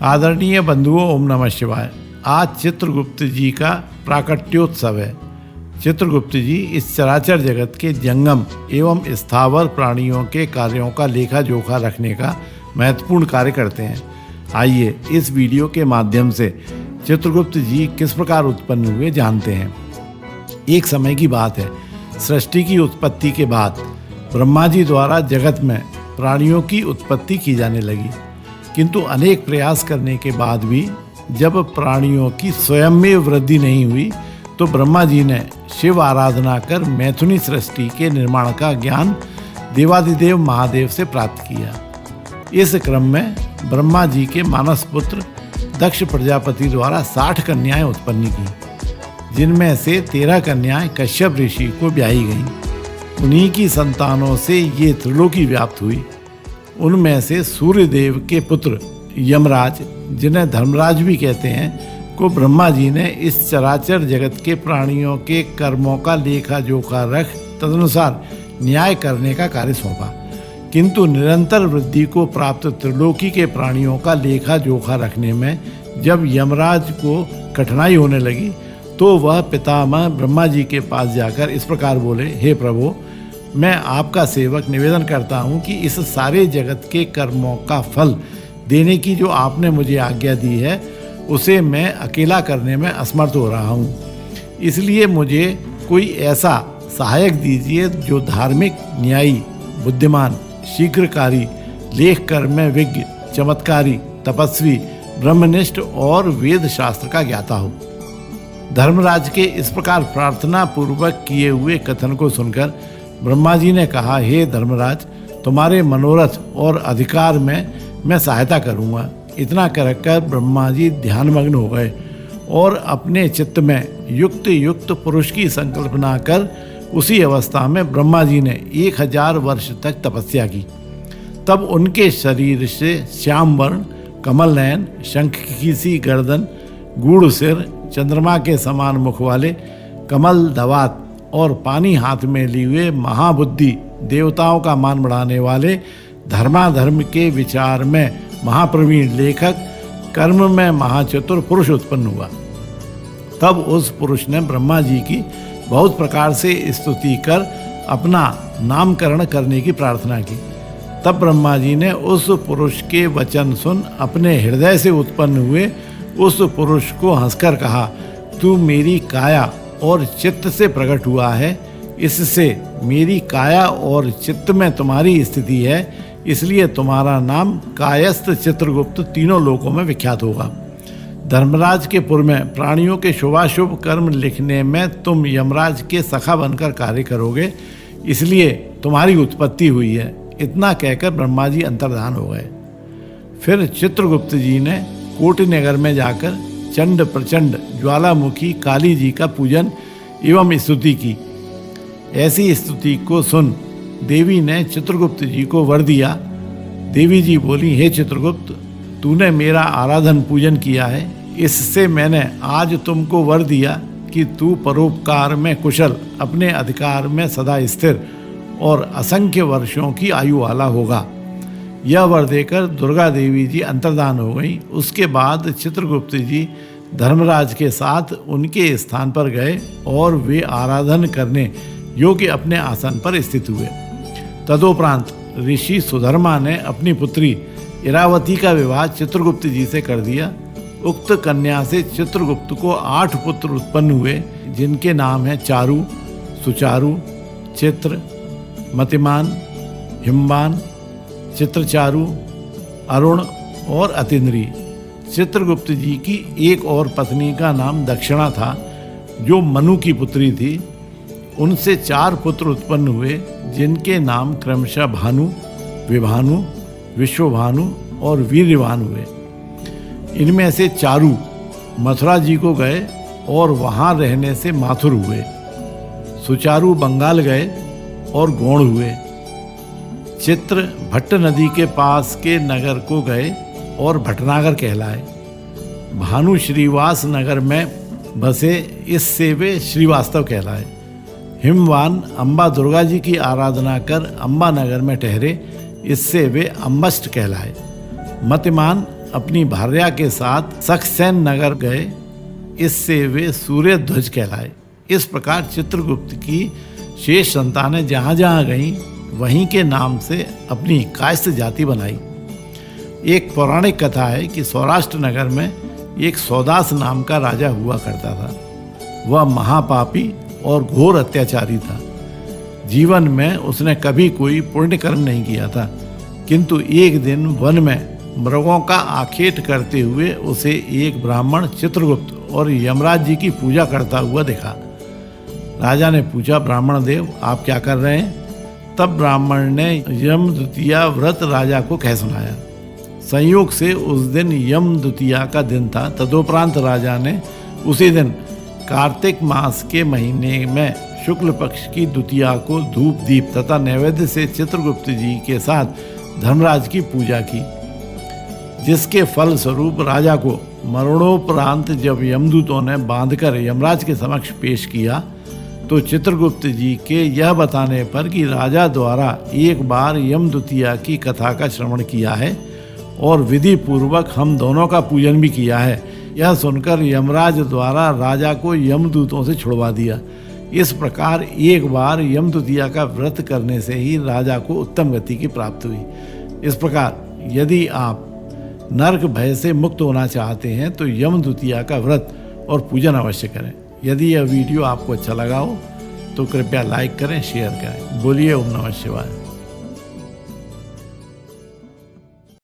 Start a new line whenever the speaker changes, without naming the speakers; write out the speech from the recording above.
आदरणीय बंधुओं, ओम नमः शिवाय। आज चित्रगुप्त जी का प्राकट्योत्सव है। चित्रगुप्त जी इस चराचर जगत के जंगम एवं स्थावर प्राणियों के कार्यों का लेखा जोखा रखने का महत्वपूर्ण कार्य करते हैं। आइए इस वीडियो के माध्यम से चित्रगुप्त जी किस प्रकार उत्पन्न हुए जानते हैं। एक समय की बात है, सृष्टि की उत्पत्ति के बाद ब्रह्मा जी द्वारा जगत में प्राणियों की उत्पत्ति की जाने लगी, किंतु अनेक प्रयास करने के बाद भी जब प्राणियों की स्वयं में वृद्धि नहीं हुई तो ब्रह्मा जी ने शिव आराधना कर मैथुनी सृष्टि के निर्माण का ज्ञान देवादिदेव महादेव से प्राप्त किया। इस क्रम में ब्रह्मा जी के मानस पुत्र दक्ष प्रजापति द्वारा 60 कन्याएं उत्पन्न की, जिनमें से 13 कन्याएं कश्यप ऋषि को ब्याही गईं। उन्हीं की संतानों से ये त्रिलोकी व्याप्त हुई। उनमें से सूर्यदेव के पुत्र यमराज, जिन्हें धर्मराज भी कहते हैं, को ब्रह्मा जी ने इस चराचर जगत के प्राणियों के कर्मों का लेखा जोखा रख तदनुसार न्याय करने का कार्य सौंपा। किंतु निरंतर वृद्धि को प्राप्त त्रिलोकी के प्राणियों का लेखा जोखा रखने में जब यमराज को कठिनाई होने लगी तो वह पितामह ब्रह्मा जी के पास जाकर इस प्रकार बोले, हे प्रभु, मैं आपका सेवक निवेदन करता हूँ कि इस सारे जगत के कर्मों का फल देने की जो आपने मुझे आज्ञा दी है उसे मैं अकेला करने में असमर्थ हो रहा हूँ। इसलिए मुझे कोई ऐसा सहायक दीजिए जो धार्मिक, न्यायी, बुद्धिमान, शीघ्रकारी, लेख कर्म में विज्ञ, चमत्कारी, तपस्वी, ब्रह्मनिष्ठ और वेद शास्त्र का ज्ञाता हो। धर्मराज के इस प्रकार प्रार्थना पूर्वक किए हुए कथन को सुनकर ब्रह्मा जी ने कहा, हे धर्मराज, तुम्हारे मनोरथ और अधिकार में मैं सहायता करूँगा। इतना कर ब्रह्मा जी ध्यानमग्न हो गए और अपने चित्त में युक्त पुरुष की संकल्पना कर उसी अवस्था में ब्रह्मा जी ने 1000 वर्ष तक तपस्या की। तब उनके शरीर से श्याम वर्ण, कमल नयन, शंख की सी गर्दन, गूढ़ सिर, चंद्रमा के समान मुख वाले, कमल दवात और पानी हाथ में लिए हुए महाबुद्धि, देवताओं का मान बढ़ाने वाले, धर्माधर्म के विचार में महाप्रवीण लेखक, कर्म में महाचतुर पुरुष उत्पन्न हुआ। तब उस पुरुष ने ब्रह्मा जी की बहुत प्रकार से स्तुति कर अपना नामकरण करने की प्रार्थना की। तब ब्रह्मा जी ने उस पुरुष के वचन सुन अपने हृदय से उत्पन्न हुए उस पुरुष को हंसकर कहा, तू मेरी काया और चित्त से प्रकट हुआ है, इससे मेरी काया और चित्त में तुम्हारी स्थिति है, इसलिए तुम्हारा नाम कायस्थ चित्रगुप्त तीनों लोकों में विख्यात होगा। धर्मराज के पुर में प्राणियों के शुभाशुभ कर्म लिखने में तुम यमराज के सखा बनकर कार्य करोगे, इसलिए तुम्हारी उत्पत्ति हुई है। इतना कहकर ब्रह्मा जी अंतर्धान हो गए। फिर चित्रगुप्त जी ने कोटि नगर में जाकर चंड प्रचंड ज्वालामुखी काली जी का पूजन एवं स्तुति की। ऐसी स्तुति को सुन देवी ने चित्रगुप्त जी को वर दिया। देवी जी बोली, हे चित्रगुप्त, तूने मेरा आराधन पूजन किया है, इससे मैंने आज तुमको वर दिया कि तू परोपकार में कुशल, अपने अधिकार में सदा स्थिर और असंख्य वर्षों की आयु वाला होगा। यह वर देकर दुर्गा देवी जी अंतर्धान हो गई। उसके बाद चित्रगुप्त जी धर्मराज के साथ उनके स्थान पर गए और वे आराधन करने योग्य अपने आसन पर स्थित हुए। तदोपरांत ऋषि सुधर्मा ने अपनी पुत्री इरावती का विवाह चित्रगुप्त जी से कर दिया। उक्त कन्या से चित्रगुप्त को 8 पुत्र उत्पन्न हुए, जिनके नाम हैं चारु, सुचारु, चित्र, मतिमान, हिमवान, चित्रचारु, अरुण और अतिन्द्री। चित्रगुप्त जी की एक और पत्नी का नाम दक्षिणा था, जो मनु की पुत्री थी। उनसे 4 पुत्र उत्पन्न हुए, जिनके नाम क्रमशः भानु, विभानु, विश्वभानु और वीर्यवान हुए। इनमें से चारु मथुरा जी को गए और वहाँ रहने से माथुर हुए। सुचारु बंगाल गए और गौड़ हुए। चित्र भट्ट नदी के पास के नगर को गए और भटनागर कहलाए। भानु श्रीवास नगर में बसे, इससे वे श्रीवास्तव कहलाए। हिमवान अम्बा दुर्गा जी की आराधना कर अम्बा नगर में ठहरे, इससे वे अम्बष्ट कहलाए। मतिमान अपनी भार्या के साथ सक्सेन नगर गए, इससे वे सूर्य ध्वज कहलाए। इस प्रकार चित्रगुप्त की शेष संतानें जहाँ जहाँ गईं वहीं के नाम से अपनी कायस्थ जाति बनाई। एक पौराणिक कथा है कि सौराष्ट्र नगर में एक सौदास नाम का राजा हुआ करता था। वह महापापी और घोर अत्याचारी था। जीवन में उसने कभी कोई पुण्य कर्म नहीं किया था, किंतु एक दिन वन में मृगों का आखेट करते हुए उसे एक ब्राह्मण चित्रगुप्त और यमराज जी की पूजा करता हुआ देखा। राजा ने पूछा, ब्राह्मण देव आप क्या कर रहे हैं? तब ब्राह्मण ने यम द्वितीया व्रत राजा को कह सुनाया। संयोग से उस दिन यम द्वितीया का दिन था। तदोपरांत राजा ने उसी दिन कार्तिक मास के महीने में शुक्ल पक्ष की द्वितीया को धूप दीप तथा नैवेद्य से चित्रगुप्त जी के साथ धर्मराज की पूजा की, जिसके फल स्वरूप राजा को मरणोपरांत जब यमदूतों ने बांधकर यमराज के समक्ष पेश किया तो चित्रगुप्त जी के यह बताने पर कि राजा द्वारा एक बार यम द्वितीया की कथा का श्रवण किया है और विधि पूर्वक हम दोनों का पूजन भी किया है, यह सुनकर यमराज द्वारा राजा को यमदूतों से छुड़वा दिया। इस प्रकार एक बार यम द्वितीया का व्रत करने से ही राजा को उत्तम गति की प्राप्ति हुई। इस प्रकार यदि आप नरक भय से मुक्त होना चाहते हैं तो यम द्वितीया का व्रत और पूजन अवश्य करें। यदि यह वीडियो आपको अच्छा लगा हो तो कृपया लाइक करें, शेयर करें। बोलिए ओम नमः शिवाय।